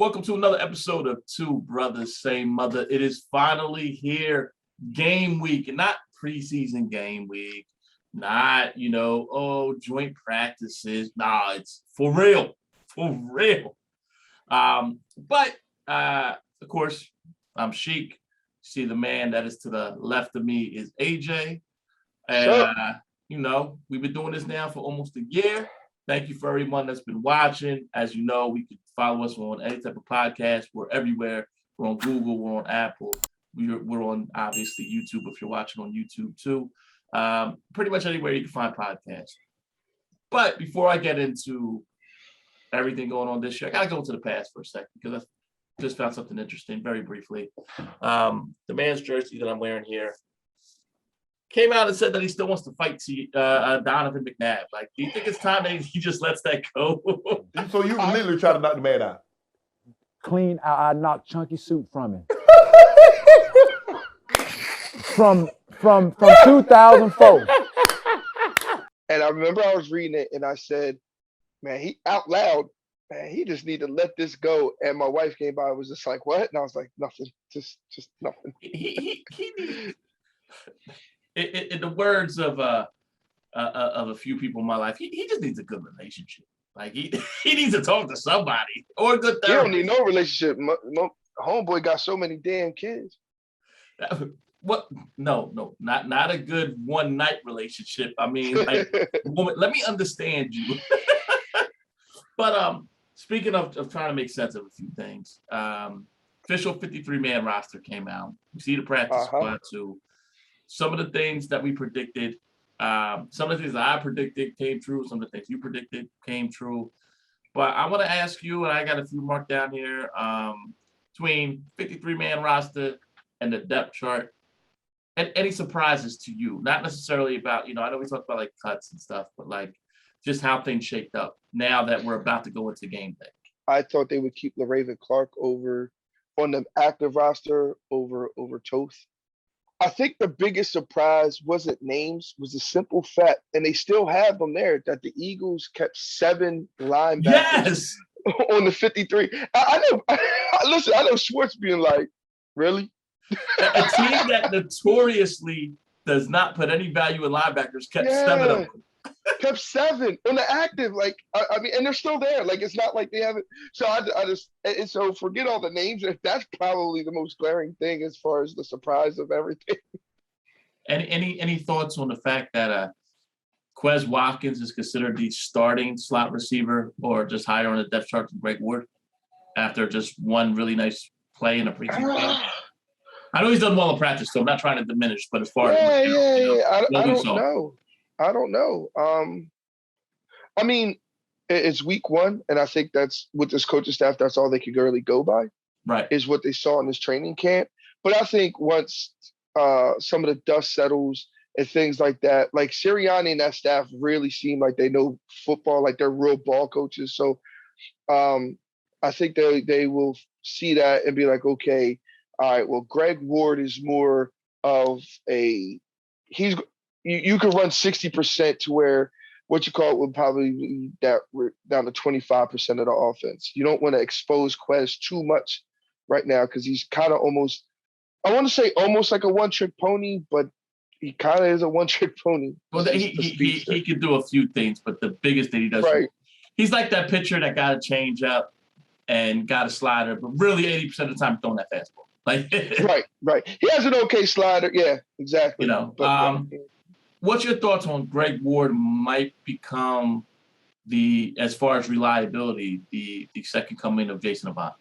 Welcome to another episode of Two Brothers, Same Mother. It is finally here, game week, and not preseason game week, not, joint practices. Nah, it's for real, for real. But of course, I'm Sheik. See, the man that is to the left of me is AJ. And, we've been doing this now for almost a year. Thank you for everyone that's been watching. As you know, we can follow us on any type of podcast. We're everywhere. We're on Google. We're on Apple. We're on, obviously, YouTube if you're watching on YouTube, too. Pretty much anywhere you can find podcasts. But before I get into everything going on this year, I got to go into the past for a second because I just found something interesting very briefly. The man's jersey that I'm wearing here came out and said that he still wants to fight Donovan McNabb. Like, do you think it's time that he just lets that go? So you literally try to knock the man out? Clean, I knocked Chunky Suit from him. from 2004. And I remember I was reading it and I said, man, he out loud, man, he just need to let this go. And my wife came by and was just like, what? And I was like, nothing, just nothing. He in the words of a few people in my life, he just needs a good relationship. Like he needs to talk to somebody or a good therapist. He don't need no relationship. Homeboy got so many damn kids. What? No, not a good one night relationship. I mean, like, woman, let me understand you. But speaking of trying to make sense of a few things, official 53-man roster came out. You see the practice squad too. Some of the things that we predicted, some of the things that I predicted came true. Some of the things you predicted came true. But I want to ask you, and I got a few marked down here, between 53-man roster and the depth chart, and any surprises to you? Not necessarily about, I know we talked about like cuts and stuff, but like just how things shaped up now that we're about to go into game day. I thought they would keep LaRaven Clark over on the active roster over Toth. I think the biggest surprise wasn't names, was the simple fact, and they still have them there, that the Eagles kept 7 linebackers on the 53. I know, listen, I know Schwartz being like, really? A team that notoriously does not put any value in linebackers kept 7 of them. Kept 7 on the active, like I mean, and they're still there. Like it's not like they haven't. So I just and so forget all the names. That's probably the most glaring thing as far as the surprise of everything. Any thoughts on the fact that Quez Watkins is considered the starting slot receiver, or just higher on the depth chart than Greg Ward after just one really nice play in a preseason game? I know he's done well in practice, so I'm not trying to diminish. But as far as I don't know. I mean, it's week 1, and I think that's with this coaching staff. That's all they could really go by. Right, is what they saw in this training camp. But I think once some of the dust settles and things like that, like Sirianni and that staff really seem like they know football, like they're real ball coaches. So I think they will see that and be like, okay, all right, well, Greg Ward is more of you could run 60% to where what you call it would probably be that down to 25% of the offense. You don't want to expose Quez too much right now because he's kind of almost, I want to say almost like a one-trick pony, but he kind of is a one-trick pony. Well, he can do a few things, but the biggest thing he does, he's like that pitcher that got a change up and got a slider, but really 80% of the time throwing that fastball. Like right. He has an okay slider. Yeah, exactly. What's your thoughts on Greg Ward might become as far as reliability, the second coming of Jason Avant?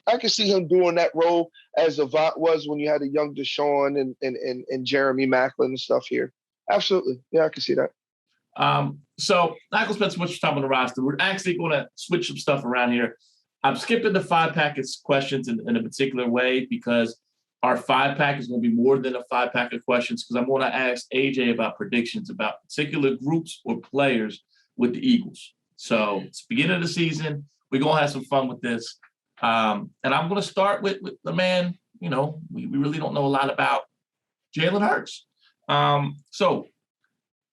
I can see him doing that role as Avant was when you had a young Deshaun and Jeremy Maclin and stuff here. Absolutely. Yeah, I can see that. So not going to spend so much time on the roster. We're actually going to switch some stuff around here. I'm skipping the 5-pack questions in a particular way because our 5-pack is going to be more than a 5-pack of questions, because I'm going to ask AJ about predictions about particular groups or players with the Eagles. So it's the beginning of the season. We're going to have some fun with this. And I'm going to start with the man, we really don't know a lot about, Jalen Hurts. So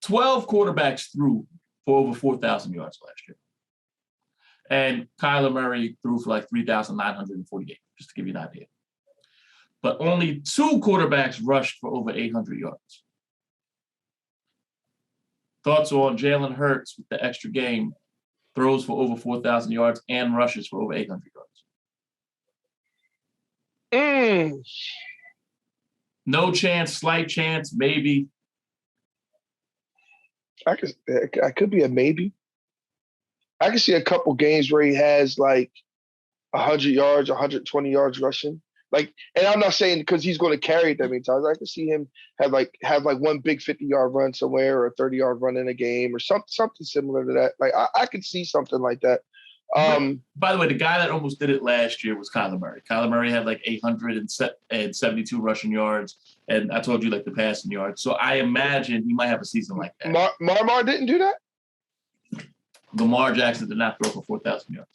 12 quarterbacks threw for over 4,000 yards last year. And Kyler Murray threw for like 3,948, just to give you an idea. But only 2 quarterbacks rushed for over 800 yards. Thoughts on Jalen Hurts with the extra game, throws for over 4,000 yards and rushes for over 800 yards? No chance, slight chance, maybe. I could be a maybe. I can see a couple games where he has like 100 yards, 120 yards rushing. Like, and I'm not saying because he's going to carry it that many times. I can see him have like one big 50-yard run somewhere or a 30-yard run in a game or something similar to that. Like I could see something like that. By the way, the guy that almost did it last year was Kyler Murray. Kyler Murray had like 872 rushing yards, and I told you like the passing yards. So I imagine he might have a season like that. Mar didn't do that? Lamar Jackson did not throw for 4,000 yards.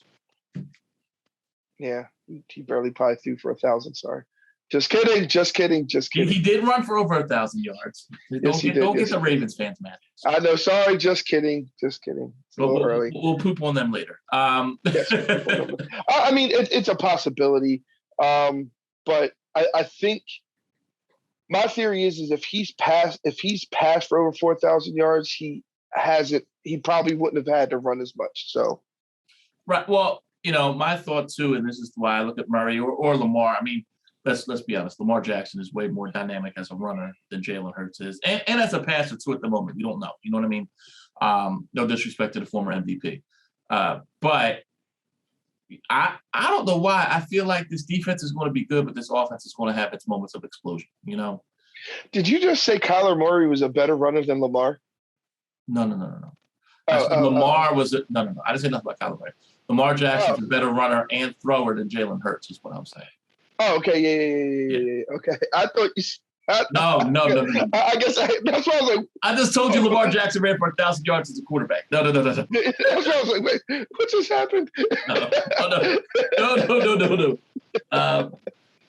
Yeah, he barely probably threw for 1,000. Sorry, just kidding. He did run for over 1,000 yards. Don't get the Ravens fans mad. I know. Sorry, just kidding. It's a little early. We'll poop on them later. Yes, I mean, it's a possibility, but I think my theory is if he's passed for over 4,000 yards, he probably wouldn't have had to run as much. So, right. Well, my thought too, and this is why I look at Murray or Lamar. I mean, let's be honest. Lamar Jackson is way more dynamic as a runner than Jalen Hurts is, and as a passer too. At the moment, we don't know. You know what I mean? No disrespect to the former MVP, but I don't know why I feel like this defense is going to be good, but this offense is going to have its moments of explosion. Did you just say Kyler Murray was a better runner than Lamar? No. Lamar was no. I didn't say nothing about Kyler Murray. Lamar Jackson's a better runner and thrower than Jalen Hurts is what I'm saying. Oh, okay. Yeah. Okay. I thought you. No. I guess that's why I was like. I just told you Lamar Jackson ran for 1,000 yards as a quarterback. No. That's why I was like, wait, what just happened? No.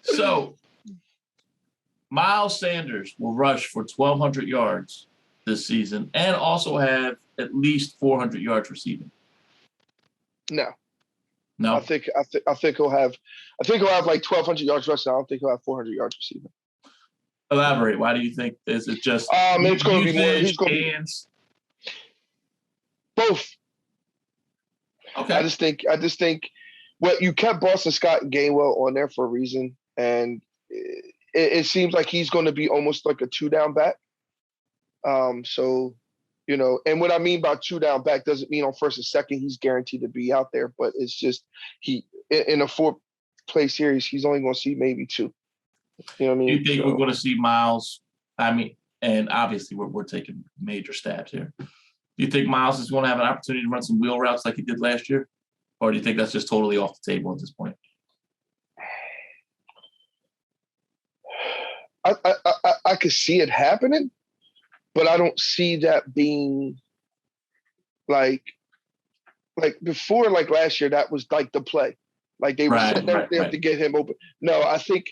So, Miles Sanders will rush for 1,200 yards this season and also have at least 400 yards receiving. No. No. I think he'll have like 1,200 yards rushing. I don't think he'll have 400 yards receiving. Elaborate. Why do you think? Is it just it's going to be more. He's going hands? Both. Okay. I just think you kept Boston Scott and Gainwell on there for a reason, and it seems like he's going to be almost like a 2-down back. So, and what I mean by 2-down back doesn't mean on first and second he's guaranteed to be out there, but it's just in a 4-play series he's only going to see maybe 2. You know what I mean? You think we're going to see Miles? I mean, and obviously we're taking major stabs here. Do you think Miles is going to have an opportunity to run some wheel routes like he did last year, or do you think that's just totally off the table at this point? I could see it happening, but I don't see that being like before, like last year. That was like the play. Like they were sitting there to get him open. No, I think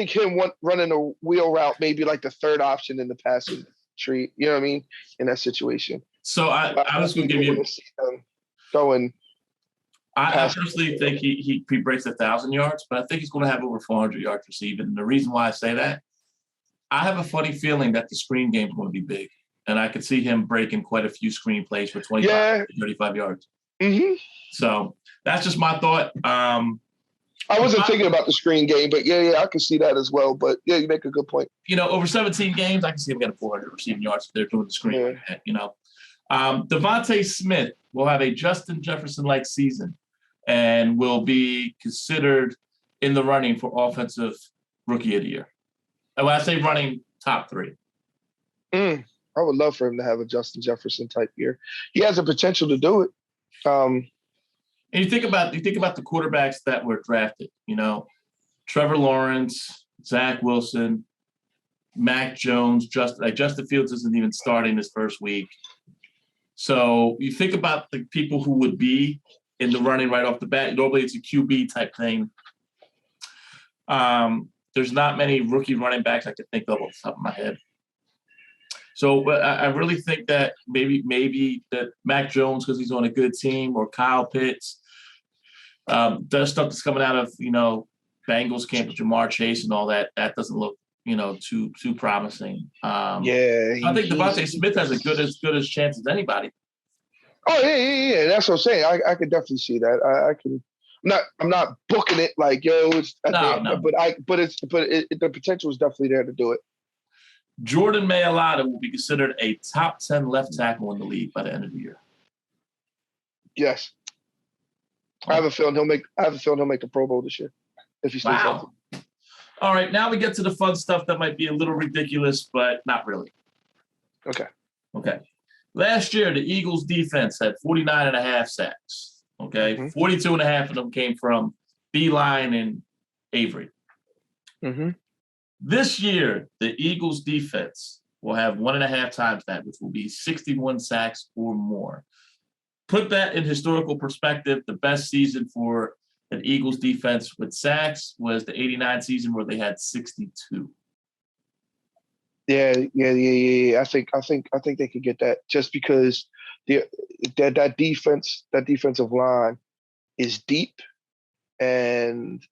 him running a wheel route may be like the third option in the passing tree. You know what I mean? In that situation. So I was going to give you going. I personally think he breaks 1,000 yards, but I think he's going to have over 400 yards receiving. And the reason why I say that, I have a funny feeling that the screen game is going to be big, and I could see him breaking quite a few screen plays for 25 to 35 yards. Mm-hmm. So that's just my thought. I wasn't thinking about the screen game, but yeah, I can see that as well. But yeah, you make a good point. Over 17 games, I can see him getting 400 receiving yards if they're doing the screen. Yeah. Devontae Smith will have a Justin Jefferson-like season and will be considered in the running for Offensive Rookie of the Year. And when I say running, top 3. I would love for him to have a Justin Jefferson type year. He has the potential to do it. And you think about the quarterbacks that were drafted. Trevor Lawrence, Zach Wilson, Mac Jones, Justin Fields isn't even starting this first week. So you think about the people who would be in the running right off the bat. Normally it's a QB type thing. There's not many rookie running backs I can think of off the top of my head. So I really think that maybe that Mac Jones, because he's on a good team, or Kyle Pitts, There's stuff that's coming out of, Bengals camp with Jamar Chase and all that. That doesn't look, too promising. Yeah, I think Devontae Smith has as good as chance as anybody. Oh yeah. That's what I'm saying. I could definitely see that. I can. I'm not booking it like yo. It's No. but the potential is definitely there to do it. Jordan Mailata will be considered a top 10 left tackle in the league by the end of the year. Yes, I have a feeling he'll make the Pro Bowl this year if he stays healthy. All right, now we get to the fun stuff that might be a little ridiculous, but not really. Okay. Last year, the Eagles defense had 49.5 sacks. Okay. Mhm. 42.5 of them came from Beeline and Avery. Mm-hmm. This year, the Eagles defense will have 1.5 times that, which will be 61 sacks or more. Put that in historical perspective. The best season for an Eagles defense with sacks was the 89 season where they had 62. Yeah. I think they could get that just because that defensive line is deep and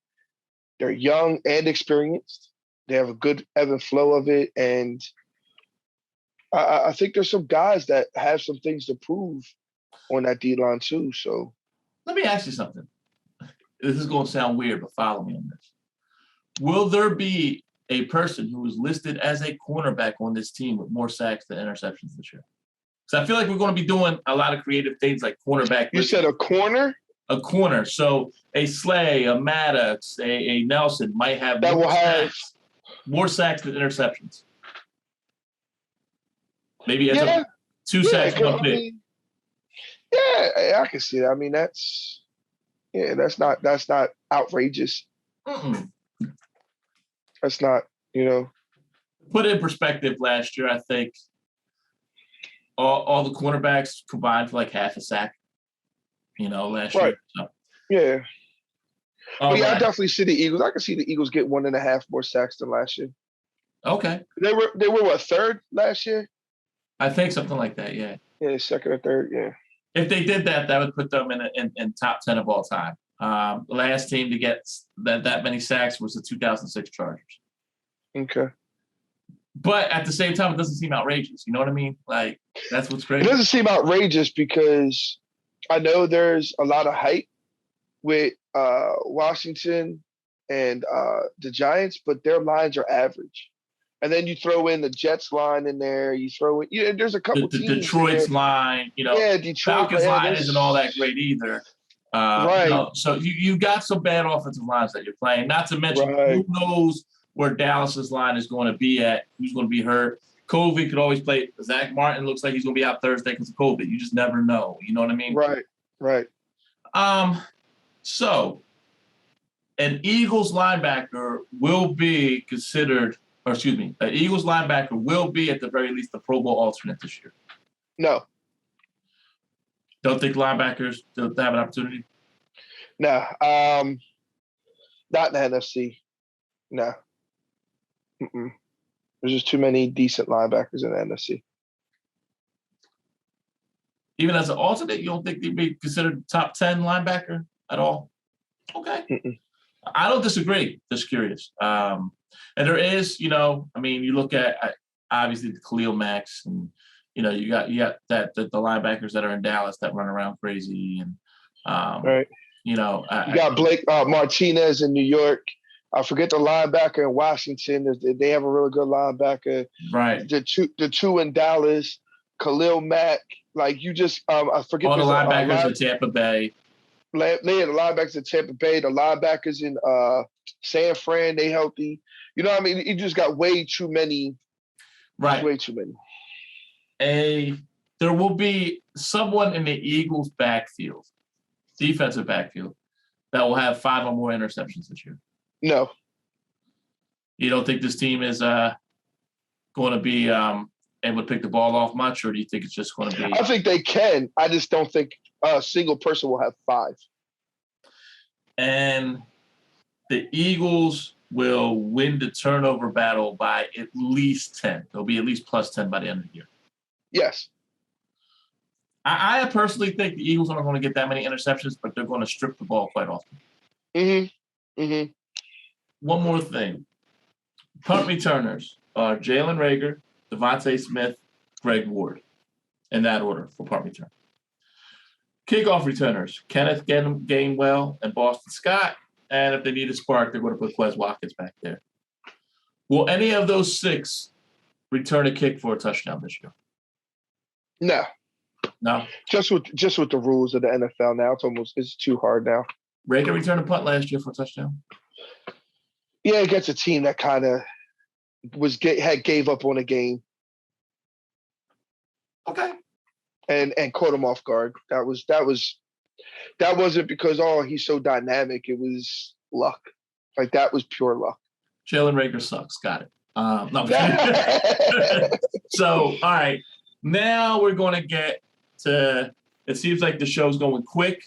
they're young and experienced. They have a good ebb and flow of it, and I think there's some guys that have some things to prove on that D line too. So let me ask you something. This is going to sound weird, but follow me on this. Will there be a person who is listed as a cornerback on this team with more sacks than interceptions this year? So I feel like we're going to be doing a lot of creative things like cornerback. You said a corner? A corner. So a Slay, a Maddox, a Nelson might have that will have more sacks than interceptions. Maybe as yeah, 2 sacks, 1 pick. I can see that. I mean, that's not outrageous. Mm-mm. That's not, Put it in perspective, last year, I think all the cornerbacks combined for like half a sack, last year. So. Yeah. But Right. I definitely see the Eagles. I can see the Eagles get 1.5 more sacks than last year. Okay. They were what, third last year? I think something like that, yeah. Yeah, second or third, yeah. If they did that, that would put them in top 10 of all time. The last team to get that many sacks was the 2006 Chargers. Okay. But at the same time, it doesn't seem outrageous. You know what I mean? Like, that's what's crazy. It doesn't seem outrageous because I know there's a lot of hype with Washington and the Giants, but their lines are average. And then you throw in the Jets line in there. You throw in, there's a couple the teams. Detroit's line, Yeah, Detroit. Falcons line isn't all that great either. Right. So you got some bad offensive lines that you're playing. Not to mention, who knows where Dallas's line is going to be at? Who's going to be hurt? COVID could always play. Zach Martin looks like he's going to be out Thursday because of COVID. You just never know. You know what I mean? Right. So an Eagles linebacker will be considered. Or excuse me, an Eagles linebacker will be at the very least the Pro Bowl alternate this year. No. Don't think linebackers don't have an opportunity? No. Not in the NFC. No. Mm-mm. There's just too many decent linebackers in the NFC. Even as an alternate, you don't think they'd be considered top 10 linebacker at all? Okay. Mm-mm. I don't disagree. Just curious. And there is, you look at obviously the Khalil Macks, and you got the linebackers that are in Dallas that run around crazy, and right. You got Blake Martinez in New York. I forget the linebacker in Washington. They have a really good linebacker. Right. The two in Dallas, Khalil Mack. Like you just, I forget all the linebackers in Tampa Bay. The linebackers in Tampa Bay, the linebackers in San Fran, they healthy. You know what I mean? You just got way too many. Right. Way too many. There will be someone in the Eagles backfield, defensive backfield, that will have 5 or more interceptions this year. No. You don't think this team is going to be able to pick the ball off much, or do you think it's just going to be? I think they can. I just don't think a single person will have 5. And the Eagles will win the turnover battle by at least 10. They'll be at least plus 10 by the end of the year. Yes. I personally think the Eagles aren't going to get that many interceptions, but they're going to strip the ball quite often. One more thing. Punt returners are Jalen Rager, Devontae Smith, Greg Ward, in that order for punt return. Kickoff returners, Kenneth Gainwell and Boston Scott. And if they need a spark, they're going to put Quez Watkins back there. Will any of those 6 return a kick for a touchdown this year? No. No. Just with the rules of the NFL now, it's too hard now. Rager returned a punt last year for a touchdown. Yeah, against a team that kind of gave up on a game. Okay. And caught him off guard. That wasn't because he's so dynamic. It was luck. Like that was pure luck. Jalen Rager sucks. Got it. No. So, all right. Now we're going to get to. It seems like the show's going quick,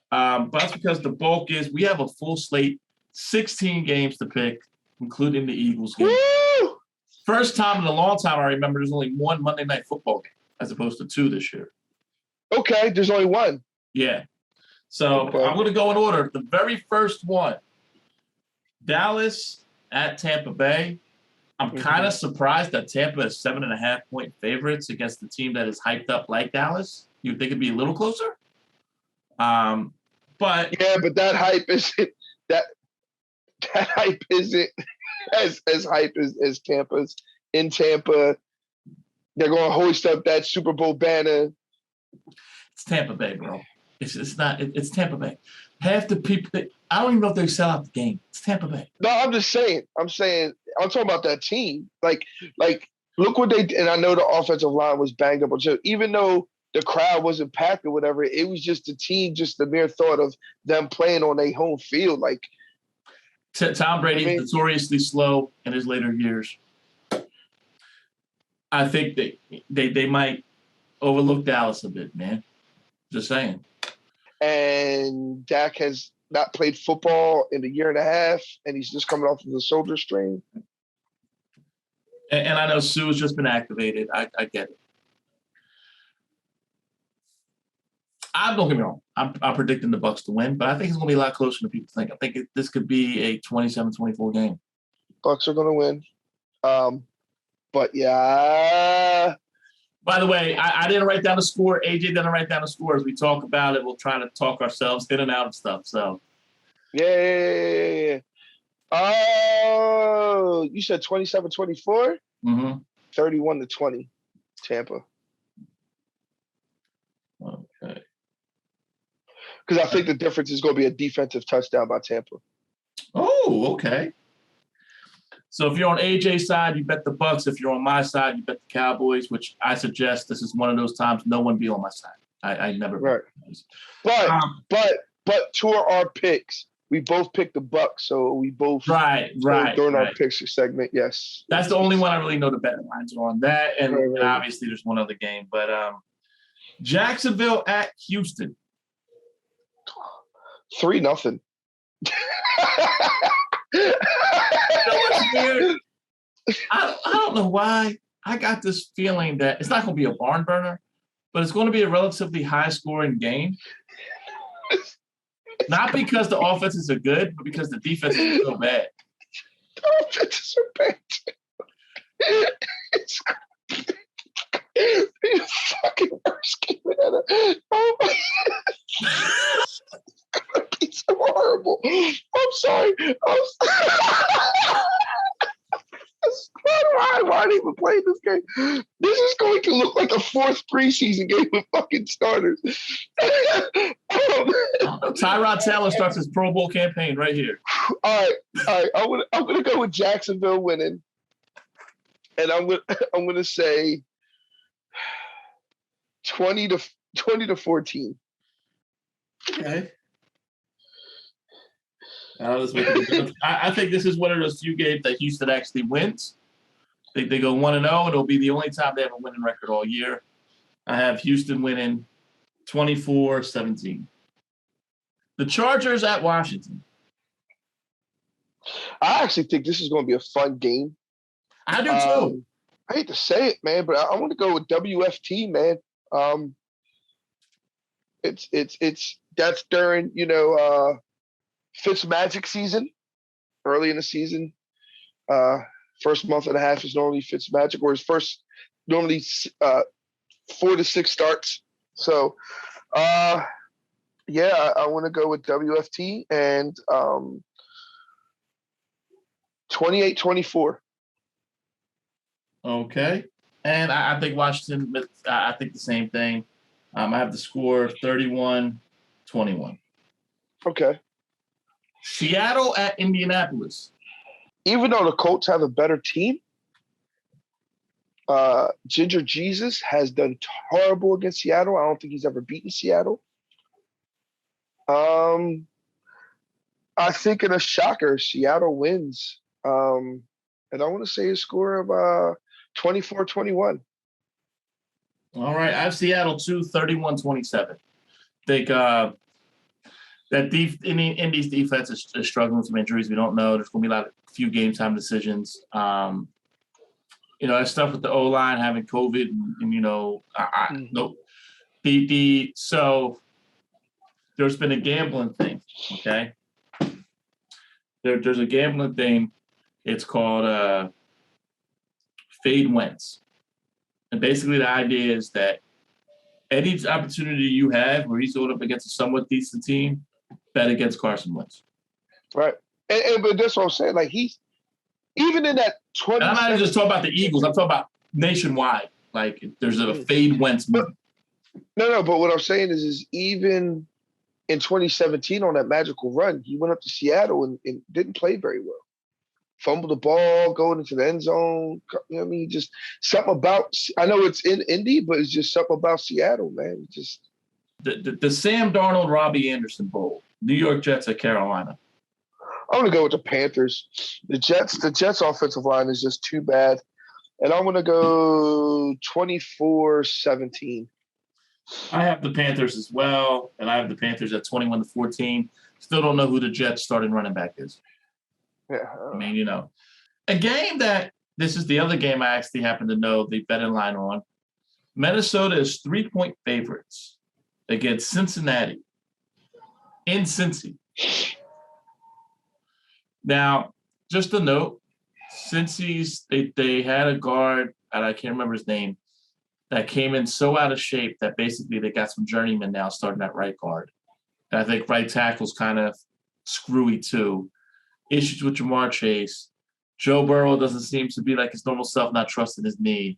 but that's because the bulk is we have a full slate, 16 games to pick, including the Eagles game. Woo! First time in a long time, I remember there's only one Monday Night Football game as opposed to 2 this year. Okay, there's only one. Yeah. So Okay. I'm going to go in order. The very first one, Dallas at Tampa Bay. I'm kind of surprised that Tampa is 7.5-point favorites against the team that is hyped up like Dallas. You'd think it'd be a little closer. But that hype isn't that hype isn't as hype as Tampa's. In Tampa, they're going to hoist up that Super Bowl banner. It's Tampa Bay, bro. It's not. It's Tampa Bay. Half the people. I don't even know if they sell out the game. It's Tampa Bay. No, I'm just saying. I'm talking about that team. Like, look what they did. And I know the offensive line was banged up. Even though the crowd wasn't packed or whatever, it was just the team, just the mere thought of them playing on their home field. Like, Tom Brady is notoriously slow in his later years. I think they might overlook Dallas a bit, man. Just saying. And Dak has not played football in a year and a half, and he's just coming off of the shoulder strain. And I know Sue's just been activated. I get it. Don't get me wrong. I'm predicting the Bucs to win, but I think it's going to be a lot closer than people think. I think this could be a 27-24 game. Bucs are going to win. But yeah. By the way, I didn't write down the score. AJ didn't write down the score. As we talk about it, we'll try to talk ourselves in and out of stuff. So. Yeah. Oh, you said 27-24? 31-20, Tampa. Okay. Because I think the difference is going to be a defensive touchdown by Tampa. Oh, okay. So if you're on AJ's side, you bet the Bucs. If you're on my side, you bet the Cowboys, which I suggest this is one of those times no one be on my side. I never. Right. But to our picks, we both picked the Bucs, so we both during our picks segment. Yes, that's the only one I really know the betting lines are on that, and obviously there's one other game, but Jacksonville at Houston. 3-0. What's weird? I don't know why. I got this feeling that it's not going to be a barn burner, but it's going to be a relatively high-scoring game. Not because the offenses are good, but because the defense is so bad. The offenses are bad. It's fucking worst game ever. Oh my God. It's so horrible. I'm sorry. Why are they even playing this game? This is going to look like a 4th preseason game with fucking starters. Tyrod Taylor starts his Pro Bowl campaign right here. All right. I'm gonna go with Jacksonville winning, and I'm gonna say 20-14. Okay. I think this is one of those few games that Houston actually wins. They go 1-0, and it'll be the only time they have a winning record all year. I have Houston winning 24-17. The Chargers at Washington. I actually think this is going to be a fun game. I do too. I hate to say it, man, but I want to go with WFT, man. That's during Fitzmagic season, early in the season. First month and a half is normally Fitzmagic, or his first normally 4 to 6 starts. So yeah, I want to go with WFT and 28-24. Okay. And I think Washington, I think the same thing. I have the score 31-21. Okay. Seattle at Indianapolis. Even though the Colts have a better team, Ginger Jesus has done horrible against Seattle. I don't think he's ever beaten Seattle. I think in a shocker, Seattle wins. And I want to say a score of 24-21. All right. I have Seattle too, 31-27. Think that Indy's defense is struggling with some injuries. We don't know. There's going to be a few game time decisions. That stuff with the O-line having COVID and nope. So there's been a gambling thing, okay? There's a gambling thing. It's called Fade Wentz. And basically the idea is that any opportunity you have where he's going up against a somewhat decent team, bet against Carson Wentz. Right. But that's what I'm saying. Like, he's even in that 20. I'm not even just talking about the Eagles. I'm talking about nationwide. Like, there's a Fade Wentz movement. No. But what I'm saying is even in 2017 on that magical run, he went up to Seattle and didn't play very well. Fumbled the ball, going into the end zone. You know what I mean? Just something about, I know it's in Indy, but it's just something about Seattle, man. Just the Sam Darnold, Robbie Anderson Bowl. New York Jets at Carolina. I'm gonna go with the Panthers. The Jets offensive line is just too bad. And I'm gonna go 24-17. I have the Panthers as well, and I have the Panthers at 21-14. Still don't know who the Jets starting running back is. Yeah. I mean, a game that this is the other game I actually happen to know the betting line on. Minnesota is 3-point favorites against Cincinnati in Cincy. Now, just a note, Cincy's they had a guard, and I can't remember his name, that came in so out of shape that basically they got some journeyman now starting at right guard. And I think right tackle's kind of screwy too. Issues with Jamar Chase. Joe Burrow doesn't seem to be like his normal self, not trusting his knee.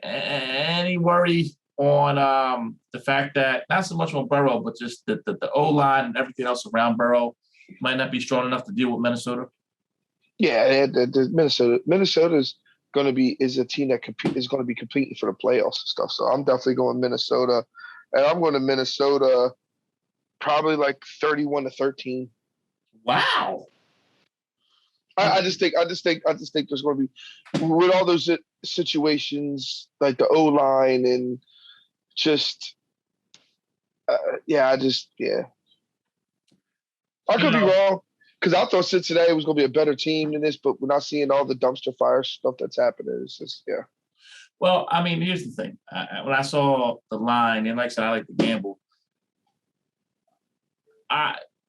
Any worry on the fact that, not so much on Burrow, but just the O-line and everything else around Burrow might not be strong enough to deal with Minnesota? Yeah, the Minnesota's is a team that is going to be competing for the playoffs and stuff. So I'm definitely going Minnesota, and I'm going to Minnesota probably like 31-13. Wow. I just think there's going to be, with all those situations like the O-line and just I could be wrong, because I thought Cincinnati was going to be a better team than this, but we're not seeing all the dumpster fire stuff that's happening. It's just, yeah. Well, I mean, here's the thing. When I saw the line, and like I said, I like to gamble.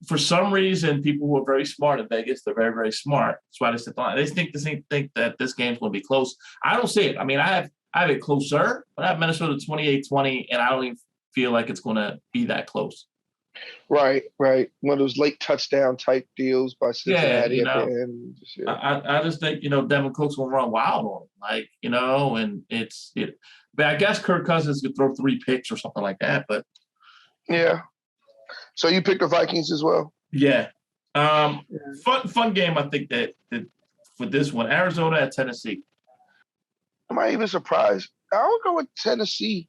For some reason, people who are very smart at Vegas, they're very, very smart. That's why they set the line. They think that this game's going to be close. I don't see it. I mean, I have it closer, but I have Minnesota 28-20, and I don't even feel like it's going to be that close. Right. One of those late touchdown type deals by Cincinnati Yeah, at the end. I just think, Devin Cook's going to run wild on him. And but I guess Kirk Cousins could throw 3 picks or something like that. But yeah. So you picked the Vikings as well? Yeah. Fun game, I think, that for this one. Arizona at Tennessee. Am I even surprised? I'll go with Tennessee.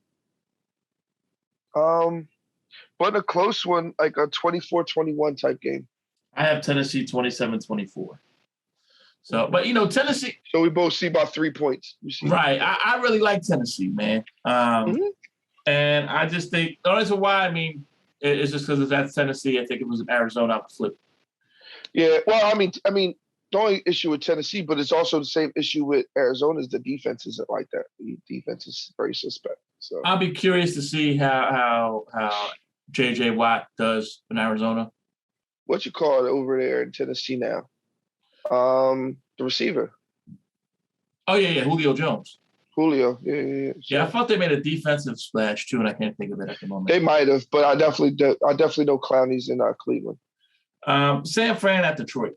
But a close one, like a 24-21 type game. I have Tennessee 27-24. So, but Tennessee. So we both see about 3 points. Right. I really like Tennessee, man. And I just think the reason why, it's just because it's at Tennessee. I think it was in Arizona, I would flip. Yeah. Well, I mean, the only issue with Tennessee, but it's also the same issue with Arizona, is the defense isn't like that. The defense is very suspect. So I'll be curious to see how JJ Watt does in Arizona. what you call it over there in Tennessee now? The receiver, Oh yeah, Julio Jones. Julio. Yeah. Yeah, I thought they made a defensive splash too, and I can't think of it at the moment. They might have, but I definitely know Clowney's in Cleveland. San Fran at Detroit.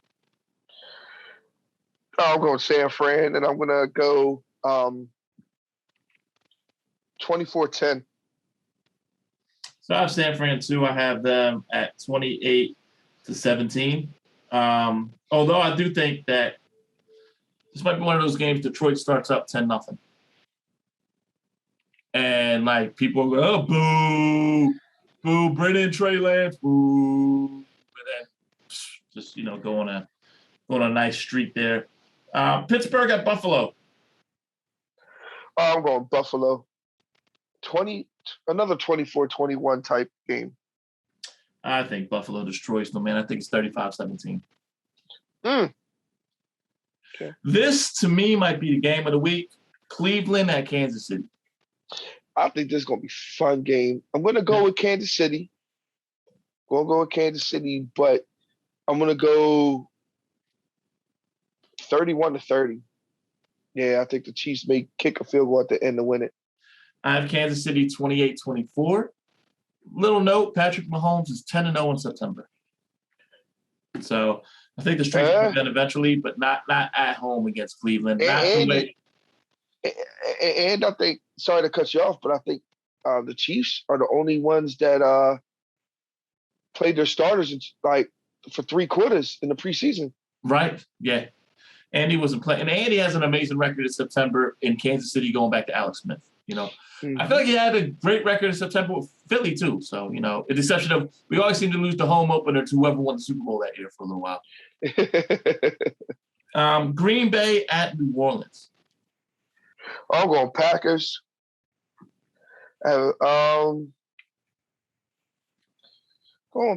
I'm going San Fran, and I'm gonna go 24-10. So I have San Fran too. I have them at 28-17. Although I do think that this might be one of those games Detroit starts up 10-0. And like people go, oh, boo, bring in Trey Lance, boo. And then just go on a nice streak there. Pittsburgh at Buffalo. I'm going Buffalo. Another 24-21 type game. I think Buffalo destroys them, man. I think it's 35-17. Okay. This, to me, might be the game of the week. Cleveland at Kansas City. I think this is going to be a fun game. I'm going to go with Kansas City. But I'm going to go 31-30. Yeah, I think the Chiefs may kick a field goal at the end to win it. I have Kansas City 28-24. Little note, Patrick Mahomes is 10-0 in September. So I think the streak will come eventually, but not at home against Cleveland. And I think, sorry to cut you off, but I think the Chiefs are the only ones that played their starters for 3 quarters in the preseason. Right. Yeah. Andy wasn't playing. And Andy has an amazing record in September in Kansas City going back to Alex Smith. I feel like he had a great record in September with Philly too. So, the exception of we always seem to lose the home opener to whoever won the Super Bowl that year for a little while. Green Bay at New Orleans. I'm going Packers. Going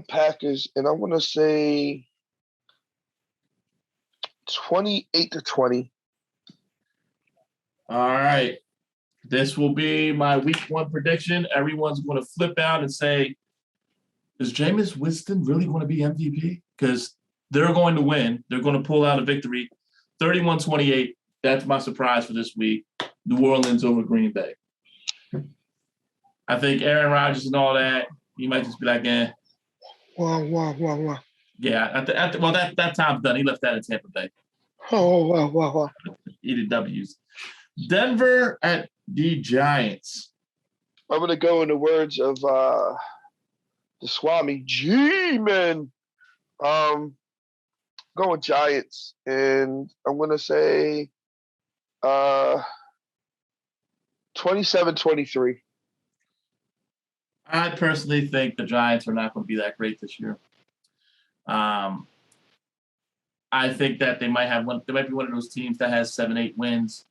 Packers, and I'm going to say 28-20. All right. This will be my week 1 prediction. Everyone's going to flip out and say, is Jameis Winston really going to be MVP? Because they're going to win. They're going to pull out a victory. 31-28. That's my surprise for this week. New Orleans over Green Bay. I think Aaron Rodgers and all that, he might just be like, eh. Wow. Yeah, that time's done. He left that in Tampa Bay. Wow. Eating W's. Denver at the Giants. I'm going to go in the words of the Swami, G-Man. Going Giants, and I'm going to say 27-23. I personally think the Giants are not going to be that great this year. I think that they might be one of those teams that has 7-8 wins,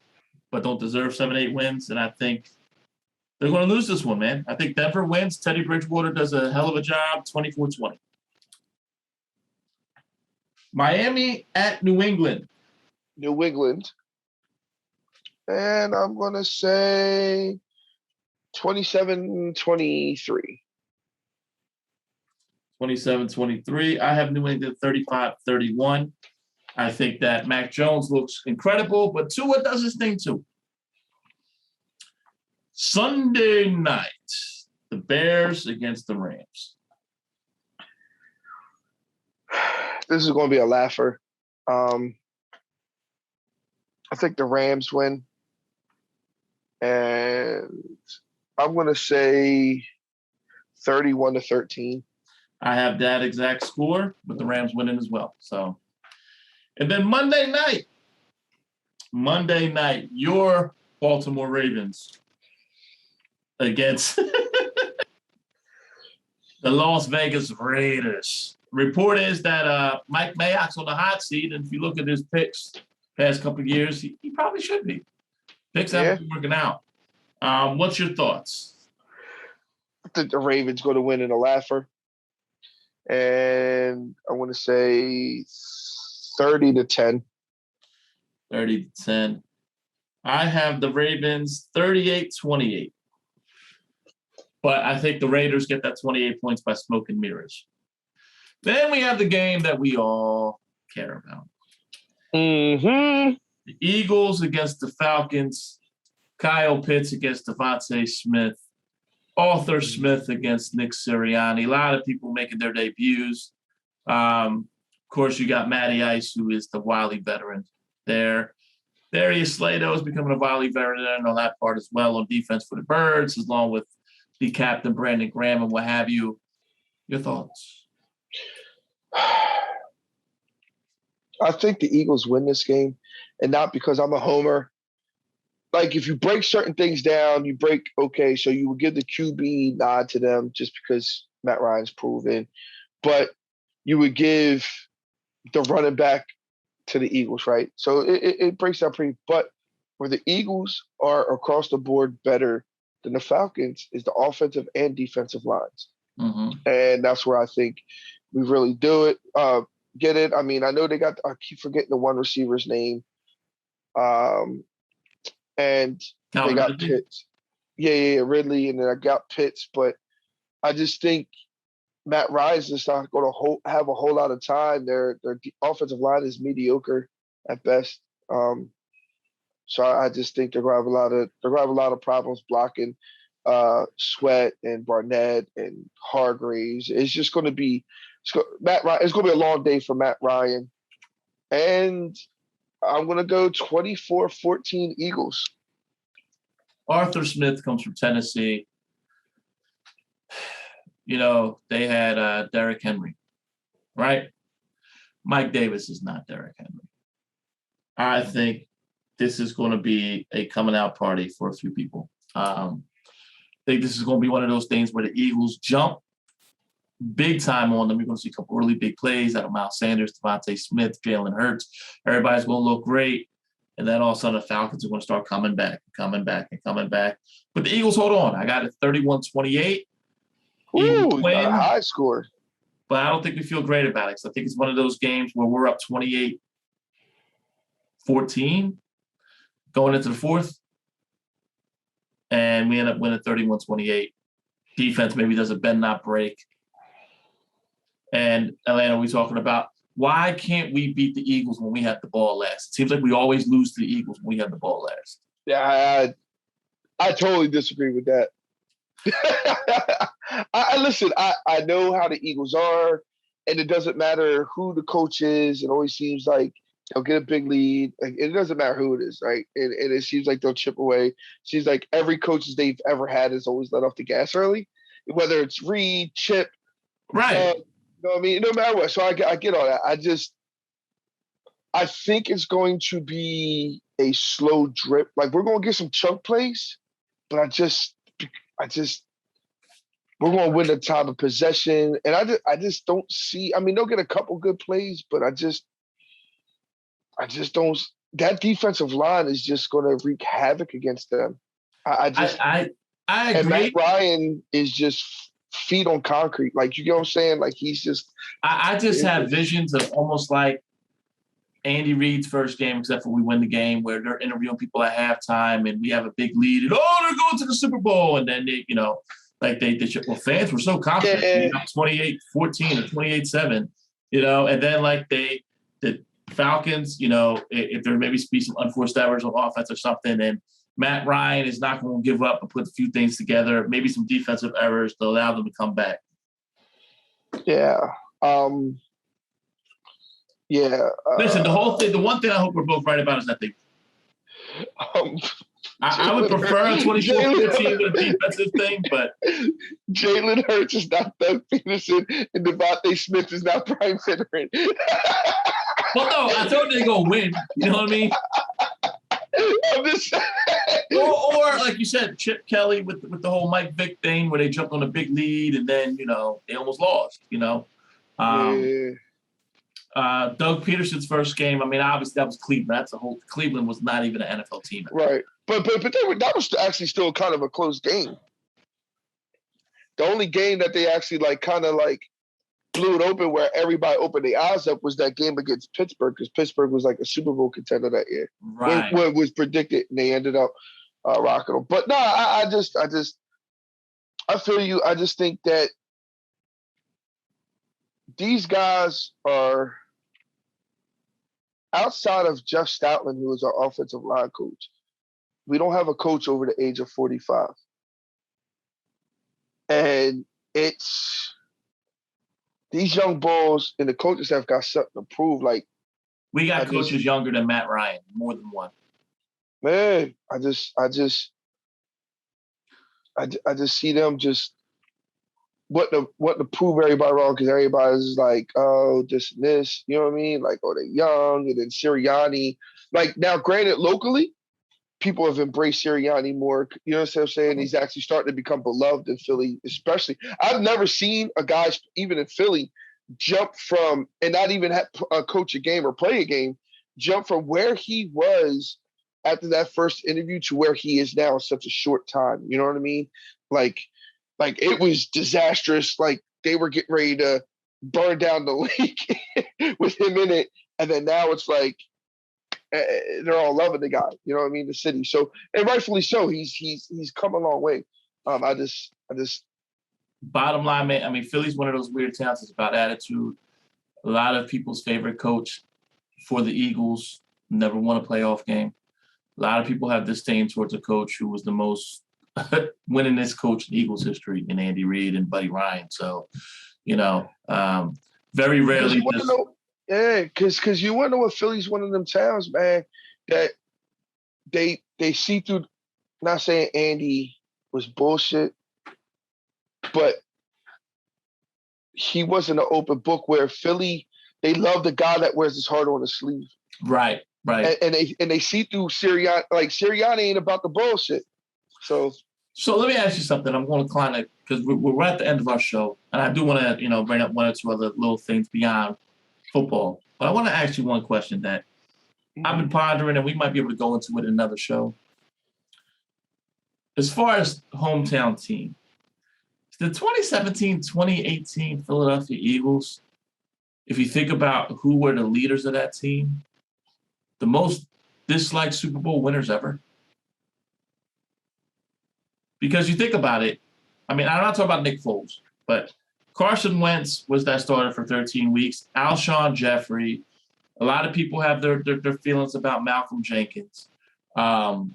but don't deserve 7-8 wins. And I think they're going to lose this one, man. I think Denver wins. Teddy Bridgewater does a hell of a job, 24-20. Miami at New England. And I'm going to say 27-23. 27-23. I have New England 35-31. I think that Mac Jones looks incredible, but Tua does his thing too. Sunday night, the Bears against the Rams. This is going to be a laugher. I think the Rams win. And I'm going to say 31-13. I have that exact score, but the Rams winning as well. So, and then Monday night, your Baltimore Ravens against the Las Vegas Raiders. Report is that Mike Mayock's on the hot seat, and if you look at his picks past couple of years, he probably should be. Picks haven't been working out. What's your thoughts? I think the Ravens going to win in a laugher. And I want to say 30-10. 30-10. I have the Ravens 38-28. But I think the Raiders get that 28 points by smoke and mirrors. Then we have the game that we all care about. Mm-hmm. The Eagles against the Falcons. Kyle Pitts against Devontae Smith. Arthur Smith against Nick Sirianni. A lot of people making their debuts. Of course, you got Matty Ice, who is the wily veteran there. Darius Slato is becoming a wily veteran on that part as well on defense for the Birds, along with the captain, Brandon Graham, and what have you. Your thoughts? I think the Eagles win this game, and not because I'm a homer. Like, if you break certain things down, so you would give the QB nod to them just because Matt Ryan's proven, but you would give the running back to the Eagles, right? So it breaks down pretty, but where the Eagles are across the board better than the Falcons is the offensive and defensive lines. Mm-hmm. And that's where I think we really do it. Get it? I mean, I know I keep forgetting the one receiver's name. And Calvin they got Ridley? Pitts. Yeah, Ridley, and then I got Pitts, but I just think Matt Ryan's just not going to have a whole lot of time. Their offensive line is mediocre at best. So I just think they're going to have a lot of problems blocking Sweat and Barnett and Hargreaves. It's just going to be Matt Ryan. It's going to be a long day for Matt Ryan, and I'm going to go 24-14 Eagles. Arthur Smith comes from Tennessee. You know, they had Derrick Henry, right? Mike Davis is not Derrick Henry. I think this is going to be a coming out party for a few people. I think this is going to be one of those things where the Eagles jump big time on them. You're going to see a couple really big plays out of Miles Sanders, Devontae Smith, Jalen Hurts. Everybody's going to look great. And then all of a sudden the Falcons are going to start coming back. But the Eagles hold on. I got it 31-28. Ooh, win, got a high score. but I don't think we feel great about it. So I think it's one of those games where we're up 28-14 going into the fourth, and we end up winning 31-28. Defense maybe does a bend not break. And Atlanta, we're talking about why can't we beat the Eagles when we have the ball last? It seems like we always lose to the Eagles when we have the ball last. Yeah, I totally disagree with that. Listen, I know how the Eagles are, and it doesn't matter who the coach is. It always seems like they'll get a big lead. Like, it doesn't matter who it is, right? And it seems like they'll chip away. It seems like every coach they've ever had has always let off the gas early, whether it's Reed, Chip, Right. you know what I mean? No matter what. So I get all that. I think it's going to be a slow drip. Like, we're going to get some chunk plays, but we're going to win the time of possession. And I just don't see. I mean, they'll get a couple good plays, but I just don't. That defensive line is just going to wreak havoc against them. I agree. And Matt Ryan is just feet on concrete. Like, you know what I'm saying? Like, he's just. I just have visions of almost like Andy Reid's first game, except for we win the game, where they're interviewing people at halftime and we have a big lead and, they're going to the Super Bowl. And then they, fans were so confident. Yeah. 28-14 or 28-7, and then like the Falcons, if there maybe be some unforced errors on offense or something, and Matt Ryan is not going to give up and put a few things together, maybe some defensive errors to allow them to come back. Yeah. Yeah. Listen, the one thing I hope we're both right about is that I would prefer a 24-15 with a defensive thing, but Jalen Hurts is not Doug Peterson and Devontae Smith is not Brian Finneran. Well, no, I told you they're going to win. You know what I mean? I'm just saying. Or like you said, Chip Kelly with the whole Mike Vick thing where they jumped on a big lead and then, they almost lost, Doug Peterson's first game, I mean, obviously that was Cleveland. Cleveland was not even an NFL team. Right. But that was actually still kind of a close game. The only game that they actually blew it open where everybody opened their eyes up was that game against Pittsburgh, because Pittsburgh was like a Super Bowl contender that year. Right. When it was predicted, and they ended up rocking them. But no, I I feel you. I just think that these guys are outside of Jeff Stoutland, who is our offensive line coach. We don't have a coach over the age of 45. And it's these young bulls and the coaches have got something to prove. Like, We got I coaches just- younger than Matt Ryan, more than one. man, I just see them just what to prove everybody wrong because everybody's like, oh, this and this, you know what I mean? Like, oh, they're young, and then Sirianni. Like now, granted, locally, people have embraced Sirianni more. You know what I'm saying? He's actually starting to become beloved in Philly, especially. I've never seen a guy, even in Philly, jump from and not even coach a game or play a game, jump from where he was after that first interview to where he is now in such a short time. You know what I mean? Like it was disastrous. Like they were getting ready to burn down the league with him in it, and then now it's like they're all loving the guy. You know what I mean? The city. So and rightfully so. He's come a long way. I just Bottom line, man, I mean, Philly's one of those weird towns. It's about attitude. A lot of people's favorite coach for the Eagles never won a playoff game. A lot of people have disdain towards a coach who was the most winningest coach in Eagles history in Andy Reid and Buddy Ryan. So, very rarely. Because you want to know what Philly's one of them towns, man, that they see through. Not saying Andy was bullshit, but he wasn't an open book. Where Philly, they love the guy that wears his heart on his sleeve. Right. And they see through Sirianni. Like Sirianni ain't about the bullshit. So let me ask you something. I'm going to kind of because we're at the end of our show, and I do want to bring up one or two other little things beyond football. But I want to ask you one question that I've been pondering, and we might be able to go into it in another show. As far as hometown team, the 2017-2018 Philadelphia Eagles, if you think about who were the leaders of that team, the most disliked Super Bowl winners ever. Because you think about it, I mean, I'm not talking about Nick Foles, but Carson Wentz was that starter for 13 weeks. Alshon Jeffrey. A lot of people have their feelings about Malcolm Jenkins. The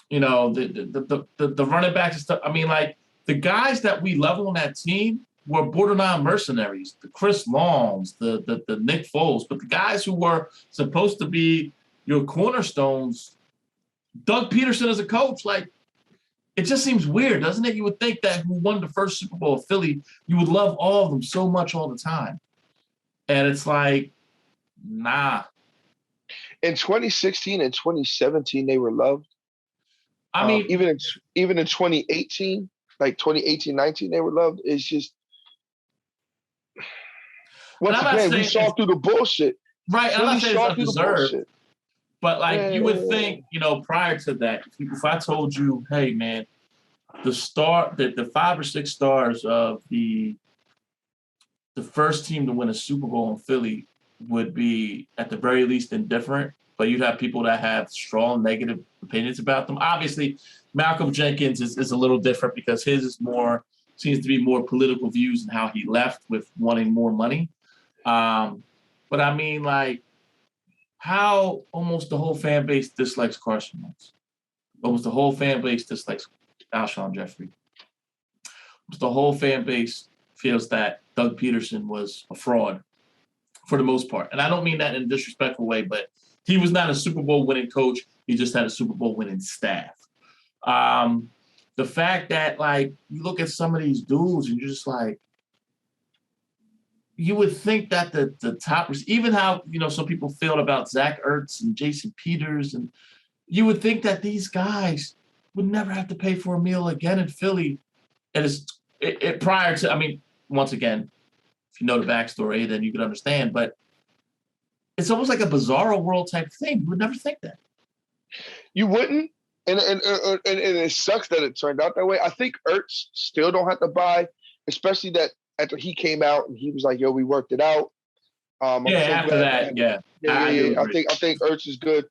running backs and stuff. I mean, like the guys that we level on that team were borderline mercenaries. The Chris Longs, the Nick Foles, but the guys who were supposed to be your cornerstones. Doug Peterson as a coach, like. It just seems weird, doesn't it? You would think that who won the first Super Bowl of Philly, you would love all of them so much all the time. And it's like, nah. In 2016 and 2017, they were loved. I mean, even in 2018, like 2018-19, they were loved. It's just once again, we saw through the bullshit. Right, I'm not saying it's undeserved. But Yeah. you would think, prior to that, if I told you, hey man, the 5 or 6 stars of the first team to win a Super Bowl in Philly would be at the very least indifferent, but you'd have people that have strong negative opinions about them. Obviously, Malcolm Jenkins is a little different because his seems to be more political views and how he left with wanting more money. But I mean, like, how almost the whole fan base dislikes Carson Wentz. Almost the whole fan base dislikes Alshon Jeffrey. Almost the whole fan base feels that Doug Peterson was a fraud for the most part. And I don't mean that in a disrespectful way, but he was not a Super Bowl winning coach. He just had a Super Bowl winning staff. The fact that, like, you look at some of these dudes and you're just like, you would think that the top, even how, some people feel about Zach Ertz and Jason Peters, and you would think that these guys would never have to pay for a meal again in Philly. And it prior to, I mean, once again, if you know the backstory, then you could understand, but it's almost like a bizarro world type thing. You would never think that. You wouldn't. And it sucks that it turned out that way. I think Ertz still don't have to buy, especially that after he came out and he was like, "Yo, we worked it out." After that. I think Ertz is good.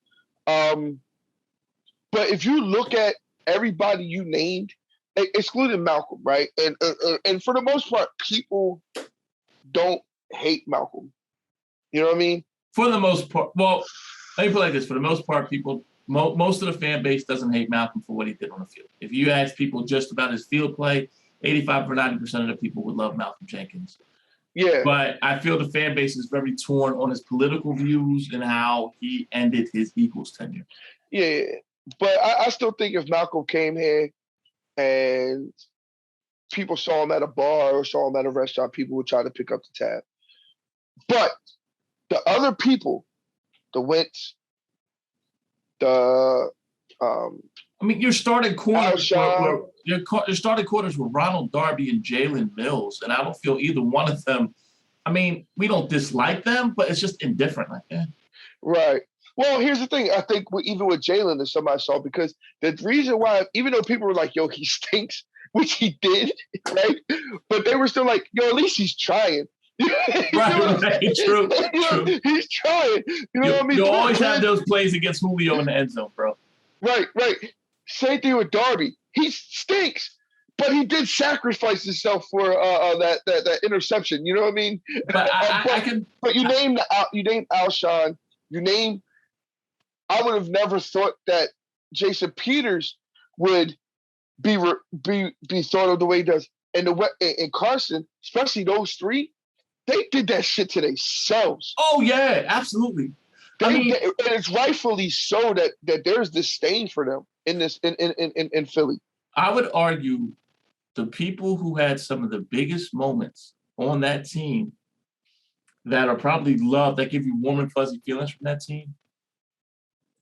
But if you look at everybody you named excluding Malcolm, right? And for the most part, people don't hate Malcolm. You know what I mean? For the most part, well, let me put it like this: for the most part, people, most of the fan base doesn't hate Malcolm for what he did on the field. If you ask people just about his field play, 85 or 90% of the people would love Malcolm Jenkins. Yeah. But I feel the fan base is very torn on his political views and how he ended his Eagles tenure. Yeah. But I still think if Malcolm came here and people saw him at a bar or saw him at a restaurant, people would try to pick up the tab. But the other people, the Wentz, the I mean, your starting corners Alshon. your starting corners were Ronald Darby and Jalen Mills, and I don't feel either one of them. I mean, we don't dislike them, but it's just indifferent. Like, yeah. Right. Well, here's the thing. I think even with Jalen, there's somebody saw because the reason why, even though people were like, "Yo, he stinks," which he did, right? But they were still like, "Yo, at least he's trying." Right. True. He's trying. You know what I mean? You always have those plays against Julio in the end zone, bro. Right. Same thing with Darby. He stinks, but he did sacrifice himself for that interception. You know what I mean? But I can. But you named Alshon. I would have never thought that Jason Peters would be thought of the way he does. And Carson, especially those three, they did that shit to themselves. Oh yeah, absolutely. And it's rightfully so that there's disdain for them in Philly. I would argue the people who had some of the biggest moments on that team that are probably loved, that give you warm and fuzzy feelings from that team,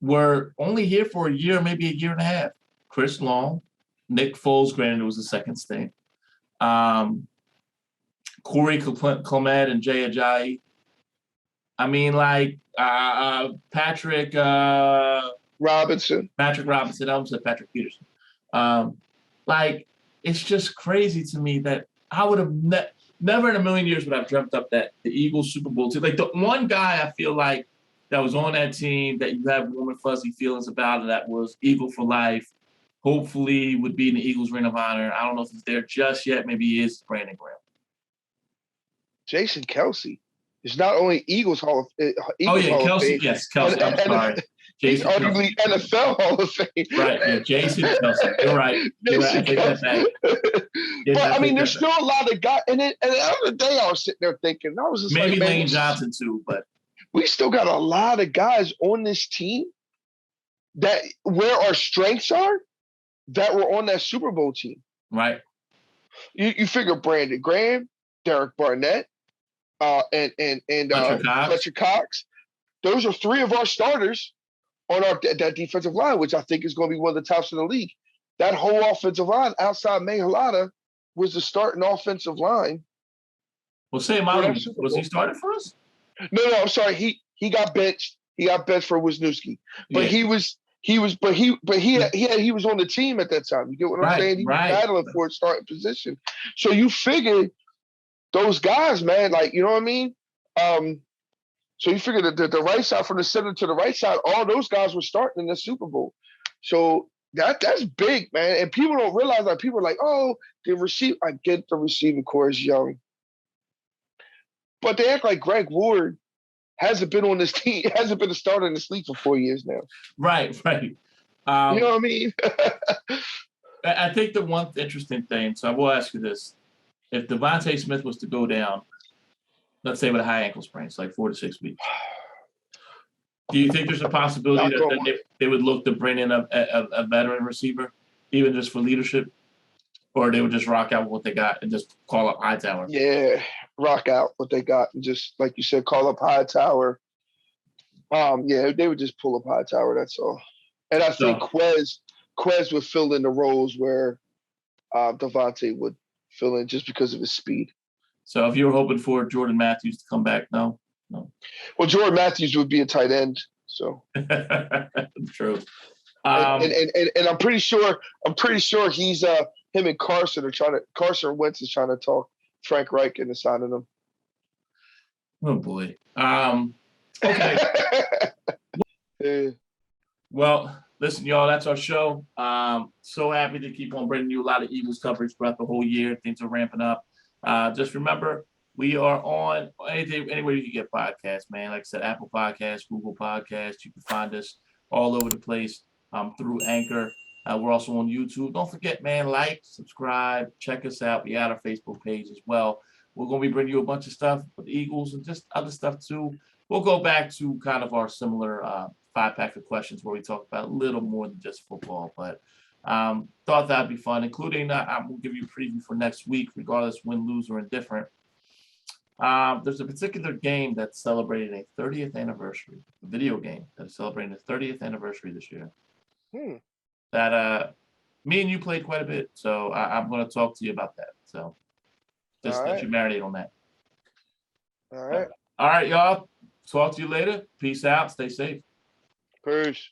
were only here for a year, maybe a year and a half. Chris Long, Nick Foles, granted it was a second stint. Corey Clement and Jay Ajayi. I mean, like Patrick Robinson. I almost said Patrick Peterson. Like, it's just crazy to me that I would have never in a million years would have dreamt up that the Eagles Super Bowl team. Like, the one guy I feel like that was on that team that you have warm and fuzzy feelings about, that was Eagle for life, hopefully would be in the Eagles Ring of Honor. I don't know if he's there just yet. Maybe he is. Brandon Graham. Jason Kelce is not only Eagles Hall of Kelce. Yes, Kelce. I'm sorry. He's arguably NFL Hall of Fame. Right, yeah, Jason Kelce. You're right. I take that back. But I mean, there's still a lot of guys. And the other day I was sitting there thinking, I was just maybe like, Lane Johnson too, but we still got a lot of guys on this team that where our strengths are that were on that Super Bowl team. Right. You figure Brandon Graham, Derek Barnett, and Fletcher Cox. Those are three of our starters on that defensive line, which I think is going to be one of the tops in the league. That whole offensive line outside Mahalata was the starting offensive line. Well, Sam Allen, was he started for us? No, I'm sorry. He got benched. He got benched for Wisniewski. But he was on the team at that time. You get what I'm saying? He was battling for a starting position. So you figured those guys, man, like, you know what I mean? So you figure that the right side, from the center to the right side, all those guys were starting in the Super Bowl. So that's big, man. And people don't realize that. People are like, oh, I get the receiving core is young. But they act like Greg Ward hasn't been on this team, hasn't been a starter in this league for 4 years now. Right. You know what I mean? I think the one interesting thing, so I will ask you this. If Devontae Smith was to go down, let's say with a high ankle sprain, it's like 4 to 6 weeks, do you think there's a possibility that they would look to bring in a veteran receiver, even just for leadership? Or they would just rock out with what they got and just call up Hightower? Yeah, rock out what they got and just, like you said, call up Hightower. Yeah, they would just pull up Hightower, that's all. And I think Quez would fill in the roles where Devontae would fill in just because of his speed. So if you were hoping for Jordan Matthews to come back, no. Well, Jordan Matthews would be a tight end, so true. And I'm pretty sure he's him and Carson Wentz is trying to talk Frank Reich into signing him. Oh boy. Okay. Yeah. Well, Listen, y'all, that's our show. So happy to keep on bringing you a lot of Eagles coverage throughout the whole year. Things are ramping up. Just remember, we are on anywhere you can get podcasts, man. Like I said, Apple Podcasts, Google Podcasts. You can find us all over the place through Anchor. We're also on YouTube. Don't forget, man, like, subscribe, check us out. We got our Facebook page as well. We're going to be bringing you a bunch of stuff with the Eagles and just other stuff too. We'll go back to kind of our similar 5-pack of questions where we talk about a little more than just football. But thought that'd be fun, including I will give you a preview for next week, regardless win, lose, or indifferent. There's a particular game that's celebrating a 30th anniversary, a video game that is celebrating the 30th anniversary this year. That me and you played quite a bit, so I'm going to talk to you about that. So just let you marinate on that. All right. All right, y'all. Talk to you later. Peace out. Stay safe. Peace.